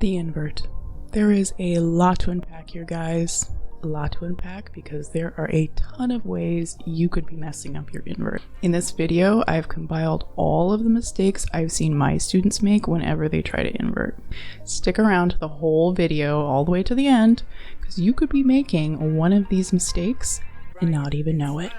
The invert. There is a lot to unpack here, guys. A lot to unpack because there are a ton of ways you could be messing up your invert. In this video, I've compiled all of the mistakes I've seen my students make whenever they try to invert. Stick around to the whole video all the way to the end because you could be making one of these mistakes and not even know it.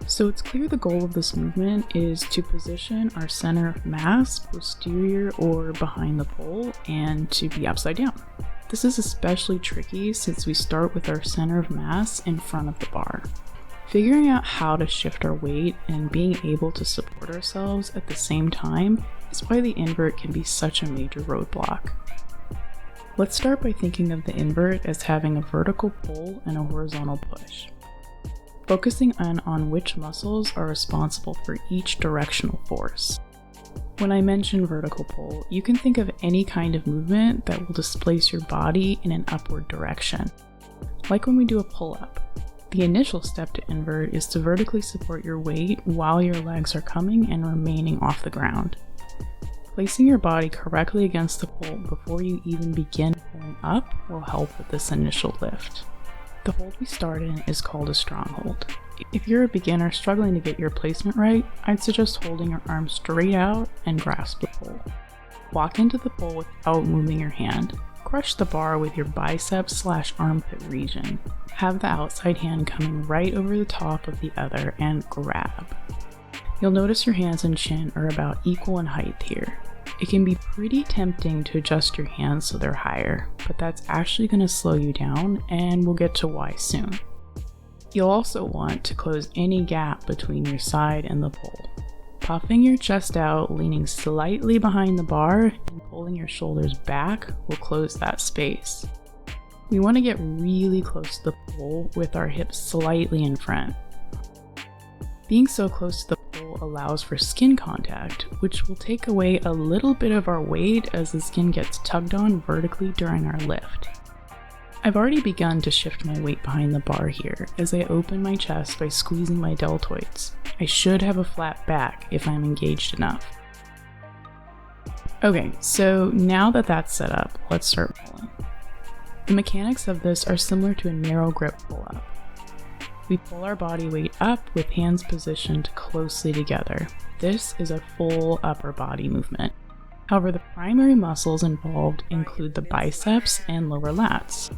So it's clear the goal of this movement is to position our center of mass posterior or behind the pole and to be upside down. This is especially tricky since we start with our center of mass in front of the bar. Figuring out how to shift our weight and being able to support ourselves at the same time is why the invert can be such a major roadblock. Let's start by thinking of the invert as having a vertical pull and a horizontal push. Focusing on which muscles are responsible for each directional force. When I mention vertical pull, you can think of any kind of movement that will displace your body in an upward direction. Like when we do a pull-up. The initial step to invert is to vertically support your weight while your legs are coming and remaining off the ground. Placing your body correctly against the pole before you even begin pulling up will help with this initial lift. The hold we start in is called a stronghold. If you're a beginner struggling to get your placement right, I'd suggest holding your arms straight out and grasp the pole. Walk into the pole without moving your hand. Crush the bar with your biceps/armpit region. Have the outside hand coming right over the top of the other and grab. You'll notice your hands and chin are about equal in height here. It can be pretty tempting to adjust your hands so they're higher, but that's actually going to slow you down, and we'll get to why soon. You'll also want to close any gap between your side and the pole. Puffing your chest out, leaning slightly behind the bar, and pulling your shoulders back will close that space. We want to get really close to the pole with our hips slightly in front. Being so close to the pole allows for skin contact, which will take away a little bit of our weight as the skin gets tugged on vertically during our lift. I've already begun to shift my weight behind the bar here as I open my chest by squeezing my deltoids. I should have a flat back if I'm engaged enough. Okay, so now that that's set up, let's start pulling. The mechanics of this are similar to a narrow grip pull-up. We pull our body weight up with hands positioned closely together. This is a full upper body movement. However, the primary muscles involved include the biceps and lower lats.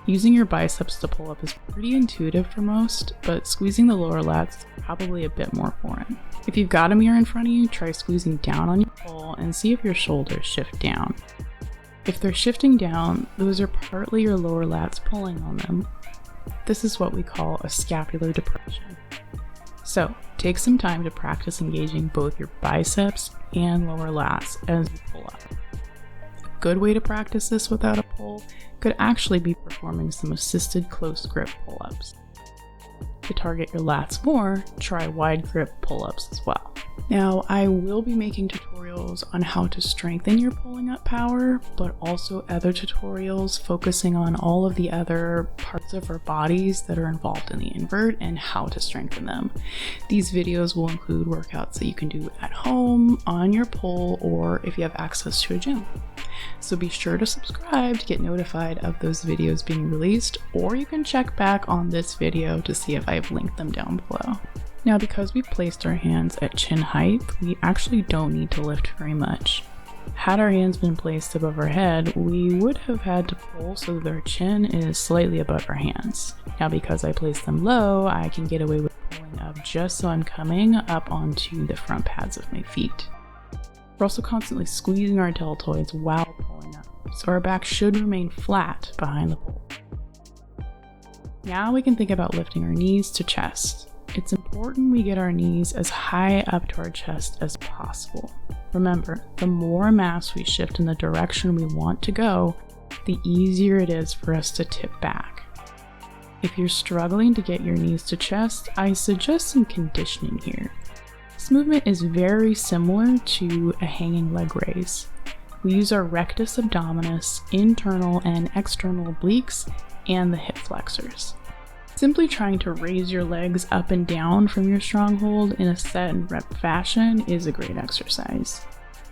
Using your biceps to pull up is pretty intuitive for most, but squeezing the lower lats is probably a bit more foreign. If you've got a mirror in front of you, try squeezing down on your pull and see if your shoulders shift down. If they're shifting down, those are partly your lower lats pulling on them. This is what we call a scapular depression. So, take some time to practice engaging both your biceps and lower lats as you pull up. A good way to practice this without a pull could actually be performing some assisted close grip pull-ups. To target your lats more, try wide grip pull-ups as well. Now, I will be making tutorials on how to strengthen your pulling up power, but also other tutorials focusing on all of the other parts of our bodies that are involved in the invert and how to strengthen them. These videos will include workouts that you can do at home, on your pole, or if you have access to a gym. So be sure to subscribe to get notified of those videos being released, or you can check back on this video to see if I've linked them down below. Now, because we've placed our hands at chin height, we actually don't need to lift very much. Had our hands been placed above our head, we would have had to pull so that our chin is slightly above our hands. Now, because I placed them low, I can get away with pulling up just so I'm coming up onto the front pads of my feet. We're also constantly squeezing our deltoids while pulling up, so our back should remain flat behind the pole. Now we can think about lifting our knees to chest. It's important we get our knees as high up to our chest as possible. Remember, the more mass we shift in the direction we want to go, the easier it is for us to tip back. If you're struggling to get your knees to chest, I suggest some conditioning here. This movement is very similar to a hanging leg raise. We use our rectus abdominis, internal and external obliques, and the hip flexors. Simply trying to raise your legs up and down from your stronghold in a set and rep fashion is a great exercise.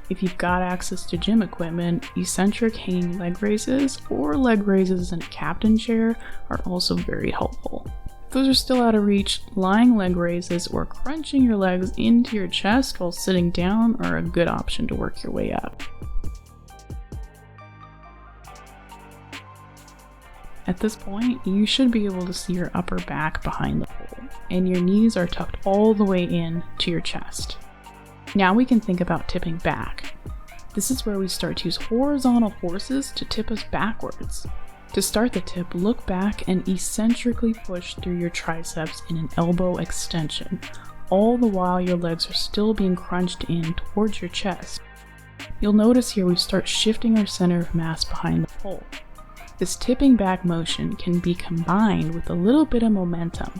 If you've got access to gym equipment, eccentric hanging leg raises or leg raises in a captain chair are also very helpful. If those are still out of reach, lying leg raises or crunching your legs into your chest while sitting down are a good option to work your way up. At this point, you should be able to see your upper back behind the pole, and your knees are tucked all the way in to your chest. Now we can think about tipping back. This is where we start to use horizontal forces to tip us backwards. To start the tip, look back and eccentrically push through your triceps in an elbow extension, all the while your legs are still being crunched in towards your chest. You'll notice here we start shifting our center of mass behind the pole. This tipping back motion can be combined with a little bit of momentum.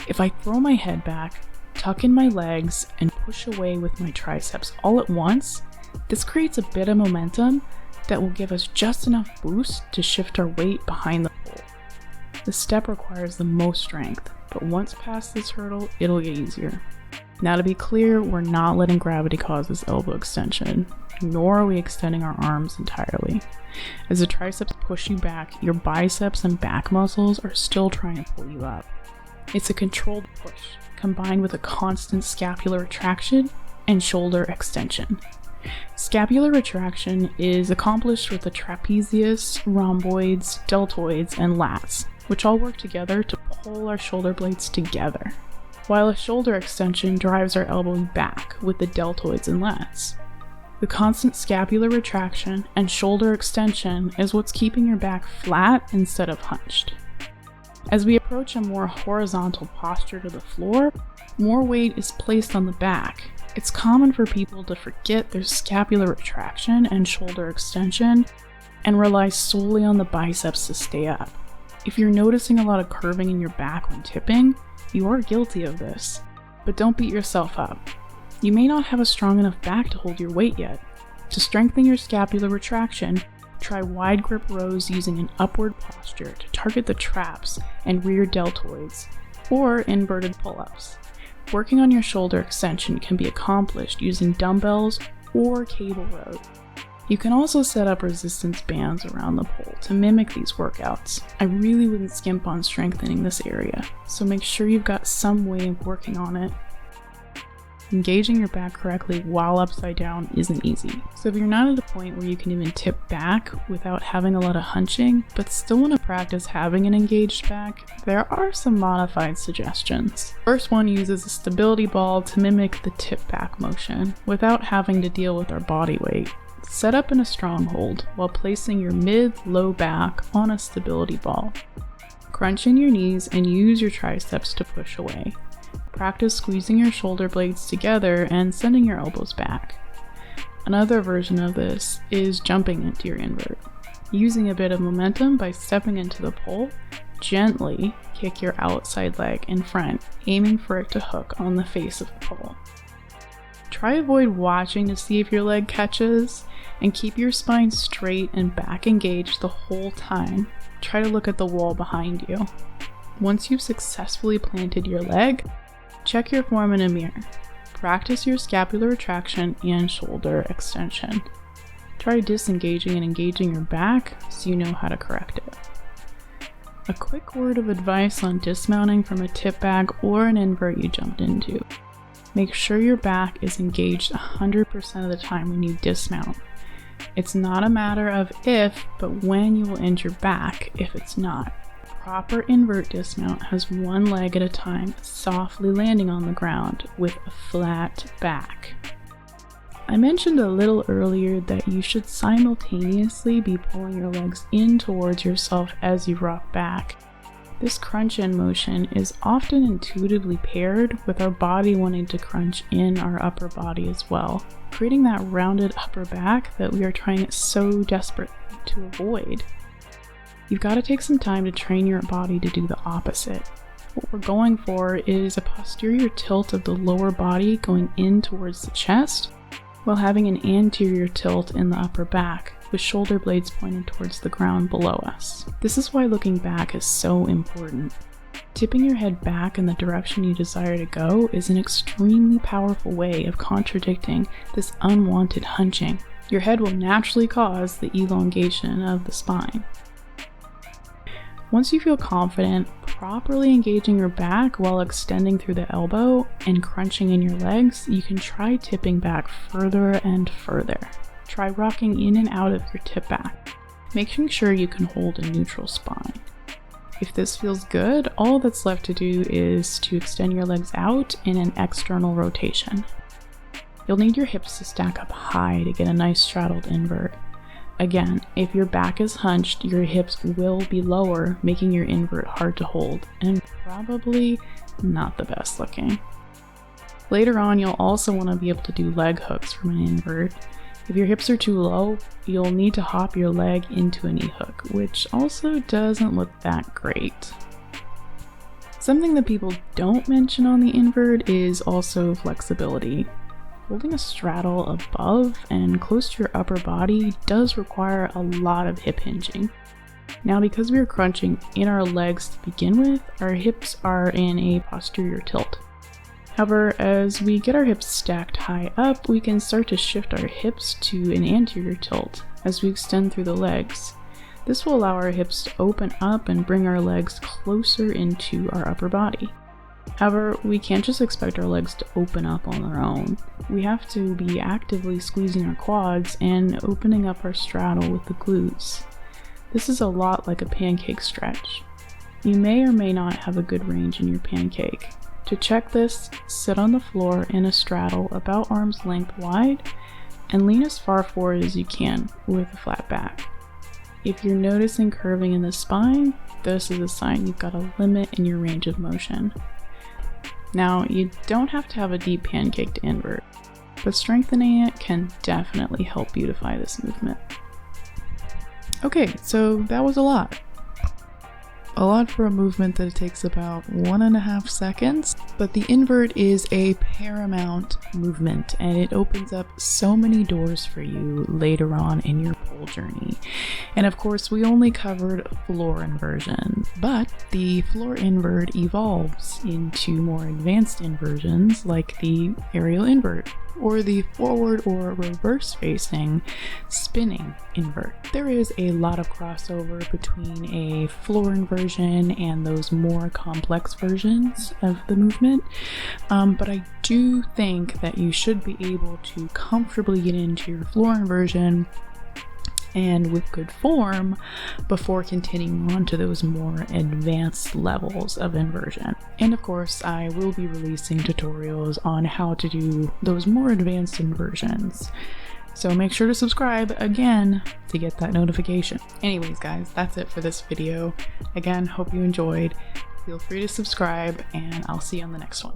If I throw my head back, tuck in my legs, and push away with my triceps all at once, this creates a bit of momentum that will give us just enough boost to shift our weight behind the pole. The step requires the most strength, but once past this hurdle, it'll get easier. Now to be clear, we're not letting gravity cause this elbow extension, nor are we extending our arms entirely. As the triceps push you back, your biceps and back muscles are still trying to pull you up. It's a controlled push, combined with a constant scapular retraction and shoulder extension. Scapular retraction is accomplished with the trapezius, rhomboids, deltoids, and lats, which all work together to pull our shoulder blades together, while a shoulder extension drives our elbow back with the deltoids and lats. The constant scapular retraction and shoulder extension is what's keeping your back flat instead of hunched. As we approach a more horizontal posture to the floor, more weight is placed on the back. It's common for people to forget their scapular retraction and shoulder extension and rely solely on the biceps to stay up. If you're noticing a lot of curving in your back when tipping, you are guilty of this, but don't beat yourself up. You may not have a strong enough back to hold your weight yet. To strengthen your scapular retraction, try wide grip rows using an upward posture to target the traps and rear deltoids, or inverted pull-ups. Working on your shoulder extension can be accomplished using dumbbells or cable rows. You can also set up resistance bands around the pole to mimic these workouts. I really wouldn't skimp on strengthening this area, so make sure you've got some way of working on it. Engaging your back correctly while upside down isn't easy. So if you're not at a point where you can even tip back without having a lot of hunching, but still want to practice having an engaged back, there are some modified suggestions. First one uses a stability ball to mimic the tip back motion without having to deal with our body weight. Set up in a stronghold while placing your mid-low back on a stability ball. Crunch in your knees and use your triceps to push away. Practice squeezing your shoulder blades together and sending your elbows back. Another version of this is jumping into your invert. Using a bit of momentum by stepping into the pole, gently kick your outside leg in front, aiming for it to hook on the face of the pole. Try avoid watching to see if your leg catches, and keep your spine straight and back engaged the whole time. Try to look at the wall behind you. Once you've successfully planted your leg, check your form in a mirror. Practice your scapular retraction and shoulder extension. Try disengaging and engaging your back so you know how to correct it. A quick word of advice on dismounting from a tip bag or an invert you jumped into. Make sure your back is engaged 100% of the time when you dismount. It's not a matter of if, but when you will end your back if it's not. Proper invert dismount has one leg at a time softly landing on the ground with a flat back. I mentioned a little earlier that you should simultaneously be pulling your legs in towards yourself as you rock back. This crunch-in motion is often intuitively paired with our body wanting to crunch in our upper body as well, creating that rounded upper back that we are trying so desperately to avoid. You've got to take some time to train your body to do the opposite. What we're going for is a posterior tilt of the lower body going in towards the chest, while having an anterior tilt in the upper back, with shoulder blades pointed towards the ground below us. This is why looking back is so important. Tipping your head back in the direction you desire to go is an extremely powerful way of contradicting this unwanted hunching. Your head will naturally cause the elongation of the spine. Once you feel confident, properly engaging your back while extending through the elbow and crunching in your legs, you can try tipping back further and further. Try rocking in and out of your tip back, making sure you can hold a neutral spine. If this feels good, all that's left to do is to extend your legs out in an external rotation. You'll need your hips to stack up high to get a nice straddled invert. Again, if your back is hunched, your hips will be lower, making your invert hard to hold, and probably not the best looking. Later on, you'll also want to be able to do leg hooks from an invert. If your hips are too low, you'll need to hop your leg into a knee hook, which also doesn't look that great. Something that people don't mention on the invert is also flexibility. Holding a straddle above and close to your upper body does require a lot of hip hinging. Now, because we are crunching in our legs to begin with, our hips are in a posterior tilt. However, as we get our hips stacked high up, we can start to shift our hips to an anterior tilt as we extend through the legs. This will allow our hips to open up and bring our legs closer into our upper body. However, we can't just expect our legs to open up on their own. We have to be actively squeezing our quads and opening up our straddle with the glutes. This is a lot like a pancake stretch. You may or may not have a good range in your pancake. To check this, sit on the floor in a straddle about arm's length wide and lean as far forward as you can with a flat back. If you're noticing curving in the spine, this is a sign you've got a limit in your range of motion. Now, you don't have to have a deep pancake to invert, but strengthening it can definitely help beautify this movement. Okay, so that was a lot. A lot for a movement that takes about 1.5 seconds, but the invert is a paramount movement and it opens up so many doors for you later on in your pole journey. And of course, we only covered floor inversion, but the floor invert evolves into more advanced inversions like the aerial invert or the forward or reverse facing spinning invert. There is a lot of crossover between a floor inversion and those more complex versions of the movement, but I do think that you should be able to comfortably get into your floor inversion and with good form before continuing on to those more advanced levels of inversion. And of course, I will be releasing tutorials on how to do those more advanced inversions. So make sure to subscribe again to get that notification. Anyways, guys, that's it for this video. Again, hope you enjoyed. Feel free to subscribe and I'll see you on the next one.